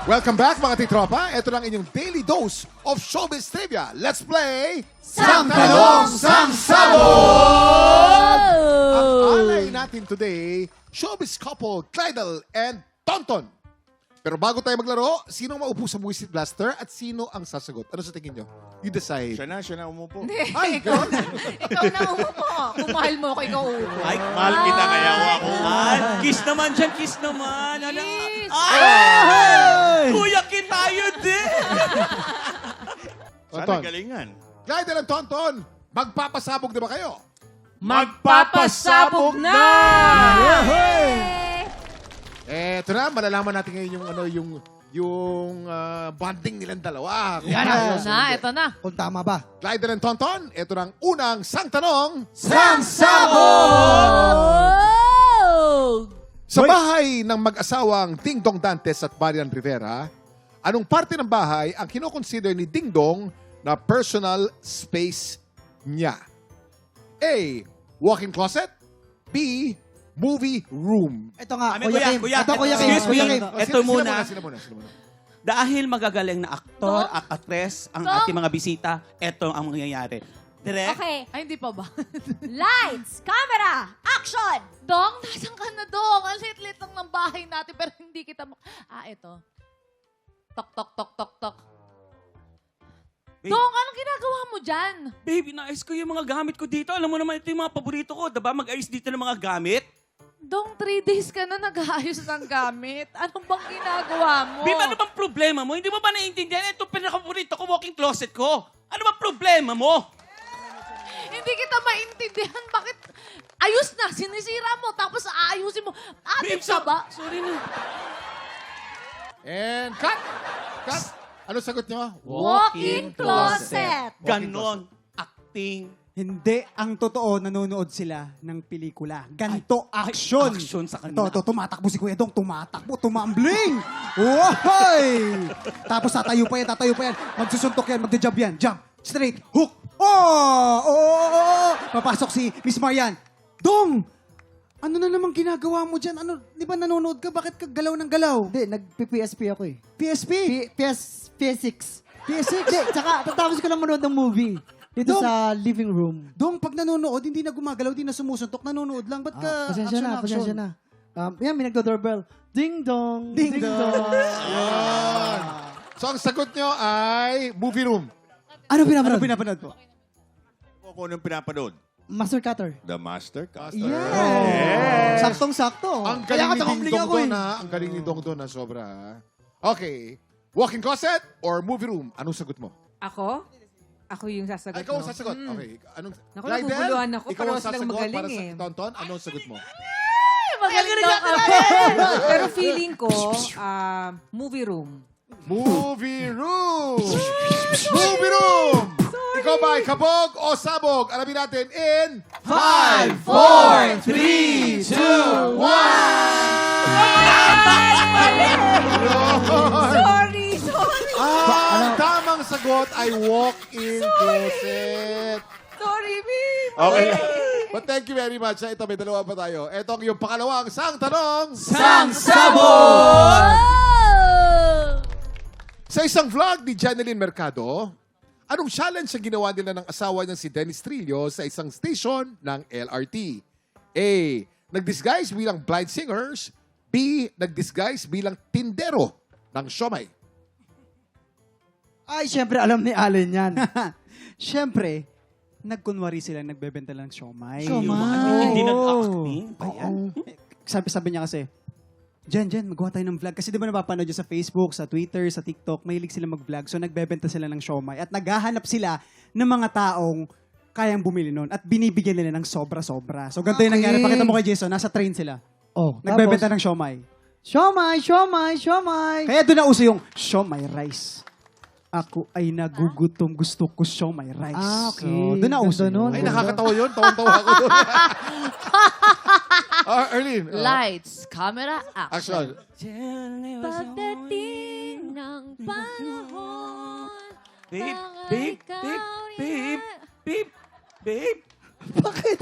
Welcome back mga titropa. Ito lang inyong daily dose of showbiz trivia. Let's play Sang Tanong, Sang Sabog! Ang alay natin today, showbiz couple Clydel and Tonton. Pero bago tayo maglaro, sino ang maupo sa Buwisit Blaster at sino ang sasagot? Ano sa tingin nyo? You decide. Siya na umupo. Ay, gano'n? Ikaw na umupo. Kung mahal mo ako, ikaw umupo. Ay, mahal kita kaya ako. Ay, kiss naman dyan, kiss naman. Ano? Kiss! Ay! Kuya kita tayo din! Sana Tonton. galingan. Clydel and Tonton, magpapasabog na ba kayo? Magpapasabog na! Eto na, malalaman natin ngayon yung bonding nilang dalawa. Ito na. Kung tama ba? Clydel and Tonton, ito na ang unang sang tanong. Sang Sabog! Sa bahay ng mag-asawang Ding Dong Dantes at Marian Rivera, anong parte ng bahay ang kinoconsider ni Ding Dong na personal space niya? A. Walk-in closet. B. Movie room. Ito nga, Kami, Kuya Kim. kuya. Ito, Kuya Kim. Excuse me. Kuya Kim. Ito muna. Sila muna. Dahil magagaling na aktor Dong? at aktres ang Dong? ating mga bisita, ito ang mangyayari. Direct? Okay. Ay, hindi pa ba? Lights, camera, action! Dong, nasan ka na, Dong? Ang lit-lit lang ng bahay natin, pero hindi kita ito. Tok, tok, tok, tok, tok. Babe. Dong, anong ginagawa mo dyan? Babe, inaayos ko yung mga gamit ko dito. Alam mo naman, ito yung mga paborito ko. Diba? Mag-ayos dito ng mga gamit. Dong, 3 days ka na nag-aayos ng gamit. Anong bang ginagawa mo? Babe, ano bang problema mo? Hindi mo ba naiintindihan? Ito pinakapaborito ko, walking closet ko. Ano bang problema mo? Hindi kita maintindihan. Bakit ayos na, sinisira mo, tapos aayusin mo. Adik ka ba? Sorry na. And cut! Cut! Ano sagot nyo? Walk-in closet. Ganon. Acting. Hindi ang totoo, nanonood sila ng pelikula. Ganto, action. Action sa kanila. Ito, tumatakbo si Kuya Dong. Tumatakbo, tumambling. Woy! Tapos tatayo pa yan. Magsusuntok yan, magja-jump yan. Jump, straight, hook. Oh! Papasok si Miss Marian. Dong! Ano na namang ginagawa mo dyan? Ano, di ba nanonood ka? Bakit ka galaw ng galaw? Hindi, nag-PSP ako eh. PSP? PS6. PS6? Hindi, tsaka tatapos ko lang manood ng movie. Dito Dong. sa living room. Dong, pag nanonood, hindi na gumagalaw, hindi na sumusuntok, nanonood lang. Ba't ka Pasensya na. Yan, may nagdo-doorbell. Ding dong. Ding dong. Yun. So ang sagot nyo ay movie room. Ano pinapanood? Ano pinapanood po? Kung anong pinapanood? Master Cutter. The Master Cast. Yeah. Saktong-sakto. Ang Kaya galing ka ni Ding tumambling Dong ako doon eh. ha. Ang galing ni Dong doon ha. Sobra ha. Okay. Walk-in closet or movie room? Anong sagot mo? Ako? Ako yung sasagot Ikaw ang mo. sasagot. Okay. Anong... Naku, Clydel, naguguluhan ako. ikaw Pareho ang silang sasagot magaling para sa eh. Tonton. Anong sagot mo? Magaling daw ka. Pero feeling ko, movie room. Movie room! Movie room! Ikaw ba ay kabog o sabog? Alamin natin in 5, 4, 3, 2, 1! Sorry! Ang tamang sagot ay walk-in closet. Sorry, babe! Okay. But thank you very much. Ito, may dalawa pa tayo. Ito ang iyong pangalawang sang tanong. Sang Sabog! Sa isang vlog ni Janeline Mercado, anong challenge ang ginawa nila ng asawa niya si Dennis Trillo sa isang station ng LRT? A. Nag-disguise bilang blind singers. B. Nag-disguise bilang tindero ng siomay. Ay, syempre, alam ni Allen yan. Siyempre, nagkunwari sila nagbebenta lang siomay. Hindi nag-acting pa yan. Sabi niya kasi, Jen, magawa tayo ng vlog. Kasi di ba napapanood yun sa Facebook, sa Twitter, sa TikTok, mahilig sila mag-vlog. So nagbebenta sila ng siomay. At naghahanap sila ng mga taong kayang bumili nun. At binibigyan nila ng sobra-sobra. So ganito yung nangyari. Pakita mo kay Jason, nasa train sila. Oh, Nagbebenta ng siomay. Siomay! Kaya doon na uso yung siomay rice. Ako ay nagugutom. Gusto ko siomay rice. Ah, okay. So, doon na uso Ganda nun. Ay, nakakatawa yun. Tawan-tawa ako doon. Erlene. Lights, camera, action. Action. Pagdating ng panahon, Babe, mga babe, ikaw babe, yan. babe. Bakit?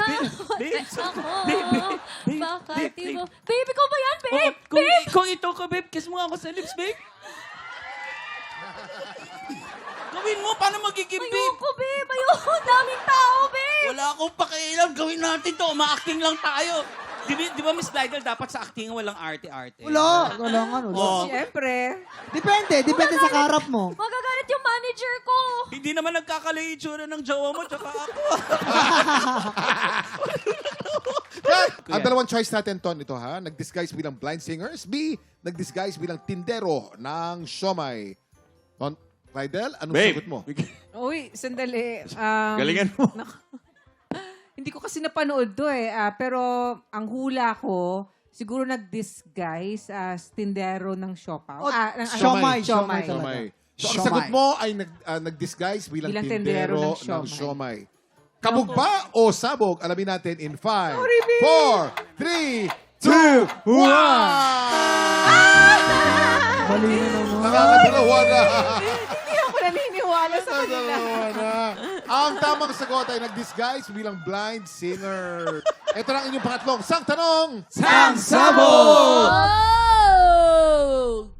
Babe, Ako, babe, bakit babe, di mo? Baby ko ba yan, babe? Oh, kung ito ko, babe, kiss mo ako sa lips, babe. Gawin mo, paano magiging babe? Ayoko, babe. Ayoko. Daming tao, babe. Wala akong pakialam. Gawin natin to. Ma-acting lang tayo. Di ba, Miss Glidel, dapat sa acting walang arte-arte? Wala nga. Oh. Siyempre. Depende sa karap mo. Magagalit yung manager ko. Hindi naman nagkakala yung itsura ng jowa mo, tsaka ako. Ang dalawang choice natin, Ton, ito ha. Nag-disguise bilang blind singers. B, nag-disguise bilang tindero ng siomay. Ton, Rydel, anong Babe. sagot mo? Uy, sandali. Galingan mo. Hindi ko kasi napanood to eh. Pero ang hula ko, siguro nag-disguise as tindero ng siopaw. Siomay. Siomay. Siomay. So, ang Siomay. sagot mo ay nag-disguise bilang Bilang tindero tindero ng ng siomay. Kabog ba o sabog? Alamin natin in 5, 4, 3, 2, 1! Mali na naman. Nakakadalawa na! Hindi ako naniniwala sa kanila. Nakakadalawa na! Ang tamang sagot ay nag-disguise bilang blind singer. Ito na ang inyong pangatlong sang tanong. Oh!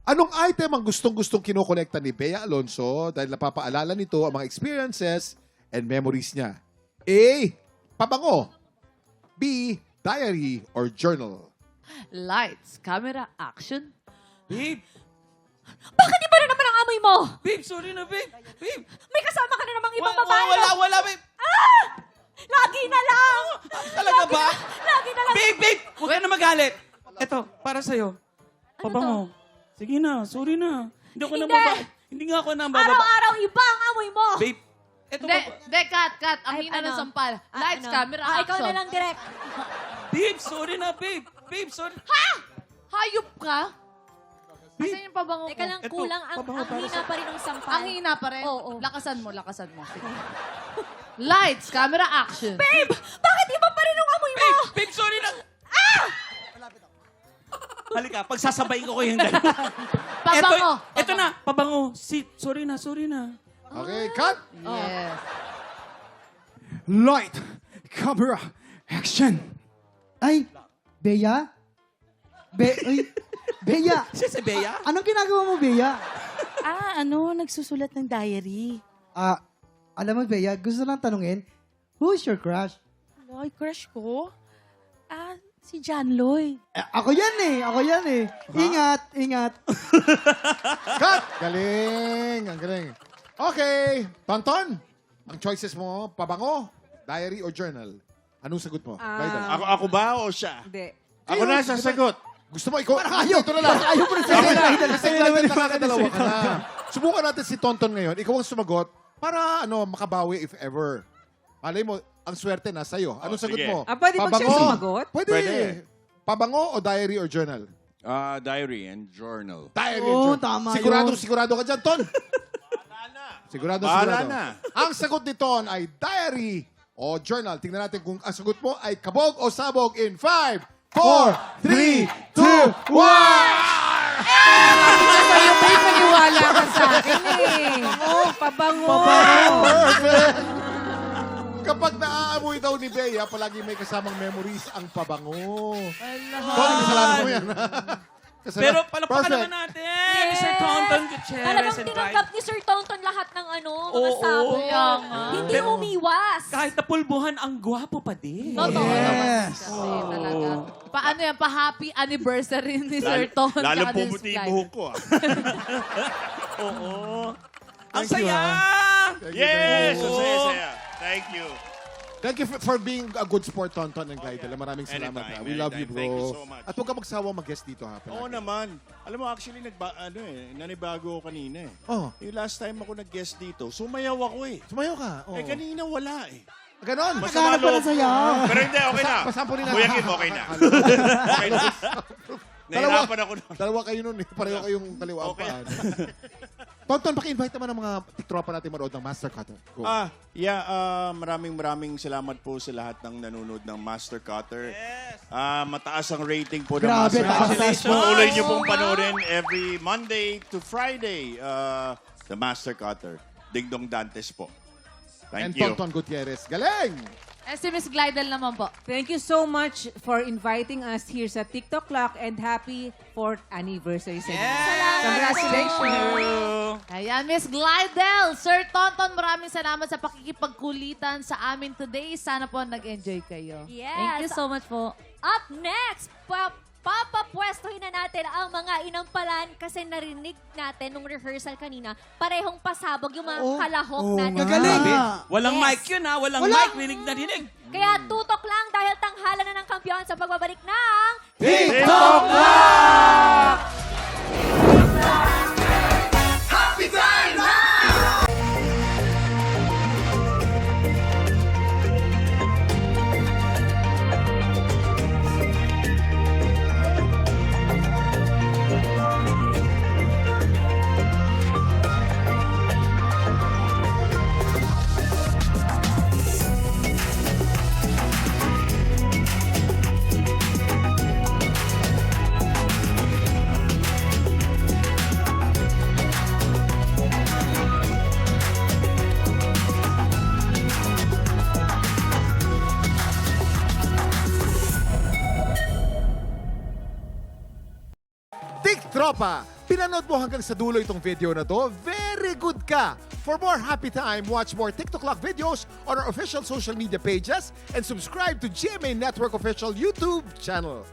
Anong item ang gustong-gustong kinokolekta ni Bea Alonso dahil napapaalala nito ang mga experiences and memories niya? A. Pabango. B. Diary or journal. Lights, camera, action. Babe, Bakit iba na naman ang amoy mo? babe, sorry na, babe. Babe, May kasama ka na namang ibang babae. wala, babe. Lagi na lang. Talaga ba? Lagi na lang. Babe, huwag ka na magalit. Eto, para sa'yo. Pabango. Sige na, sorry na. Hindi ako Hindi. Hindi nga ako nambababa. Araw-araw iba ang amoy mo. Babe, eto Hindi, cut. Ang Ay, hina ng ano? sampal. Lights, camera, action. Ikaw na lang direct. Babe, sorry na, babe. Babe, sorry. Hayop ka? Asan yung pabango ko? Teka lang, Eto, kulang. Ang pabango para hina sa- pa rin ng sampal. Ang hina pa rin? Oo. Lakasan mo. Sige. Lights, camera, action. Babe, bakit iba pa rin ang amoy mo? Babe, sorry na. Halika, pagsasabayin ko yung dalawa. Pabango. Eto na, pabango. Sorry na. Okay, cut! Yes. Light, camera, action. Ay, Bea? Bea, Siya si Bea? anong ginagawa mo, Bea? Nagsusulat ng diary. Alam mo, Bea, gusto lang tanungin, who's your crush? Ay, crush ko? Si John Lloyd. Ako yan eh. Ingat. Cut! Galing! Ang galing. Okay, Tonton. Ang choices mo, pabango, diary or journal? Anong sagot mo? Rydel? Ako ba o siya? Hindi. Ako na sasagot. Gusto mo ikaw? Ito na lang. Ayaw mo na sa Kasi Rydel, nakakadalawa ka na. Subukan natin si Tonton ngayon. Ikaw ang sumagot para makabawi if ever. Malay mo, ang swerte na sa'yo. Anong sagot sige. mo? Pwede ba siya sumagot? Pwede. Pwede. Pabango o diary or journal? Diary and journal. Diary Oo, or journal. tama Sigurado ka dyan, Ton. Sigurado. Bahala na. Ang sagot ni Ton ay diary o journal. Tingnan natin kung ang sagot mo ay kabog o sabog in 5, 4, 3, 2, 1! Sa'yo, babe, maniwala ka sa akin eh. Pabango. Perfect! Kapag naaamoy daw ni Bea, palagi may kasamang memories ang pabango. Ton, kasalanan mo yan. Pero palapakan naman natin. Mr. Tonton Gutierrez Talagang and tinanggap Rydel. ni Sir Tonton lahat ng mga Oo. sabong. Kaya nga. Hindi Pero- umiwas. Kahit napulbuhan, ang gwapo pa din. Totoo naman Yes. kasi talaga. Paano yan? Pa-happy anniversary ni Sir Ton. Lalo tsaka ni pumuti Sky. yung buhok ko. Oo. Ang Thank you, saya! Yes! Oo. Ang saya-saya. Thank you. Thank you for being a good sport, Tonton and Glidel. Maraming salamat. Anytime, We love you, anytime. bro. Thank you so much. At huwag ka magsawa mag-guest dito, ha? palagi. Oo naman. Alam mo, actually, nanibago ako kanina eh. Oh, Yung last time ako nag-guest dito, sumayaw ako eh. sumayo ka. Oh. Eh, kanina wala eh. Ganon. Masama Naghanap pa ng loob. sayaw. Pero hindi, okay na. Pasampunin na. Kuya Kim, okay na. Okay na. Nahirapan ako nun. Dalawa kayo nun eh. Pareho kayong kaliwa ang Okay. paan. Tonton, paki-invite naman ng mga tiktropa natin manood ng Master Cutter. Go. Maraming salamat po sa lahat ng nanonood ng Master Cutter. Mataas ang rating po ng Grabe, Master taas. Cutter. Tuloy niyo pong panoorin every Monday to Friday. The Master Cutter. Ding Dong Dantes po. and Thank you. Tonton Gutierrez. Galing! Eh, si Miss Glidel naman po. Thank you so much for inviting us here sa TikTok Clock and happy 4th anniversary sa inyo. Congratulations! Ayan, Miss Glidel. Sir Tonton, maraming salamat sa pakikipagkulitan sa amin today. Sana po nag-enjoy kayo. Yes. Thank you so much po. Up next, papapwestuhin na natin ang mga inampalan kasi narinig natin nung rehearsal kanina, parehong pasabog yung mga kalahok natin. Gagaling! Walang Yes. mic yun ha. Walang mic. Rinig na rinig. Kaya tutok lang dahil tanghalan na ng kampiyon sa pagbabalik ng... TikTok Tropa, pinanood mo hanggang sa dulo itong video na to? Very good ka! For more happy time, watch more TikTok Clock videos on our official social media pages and subscribe to GMA Network official YouTube channel.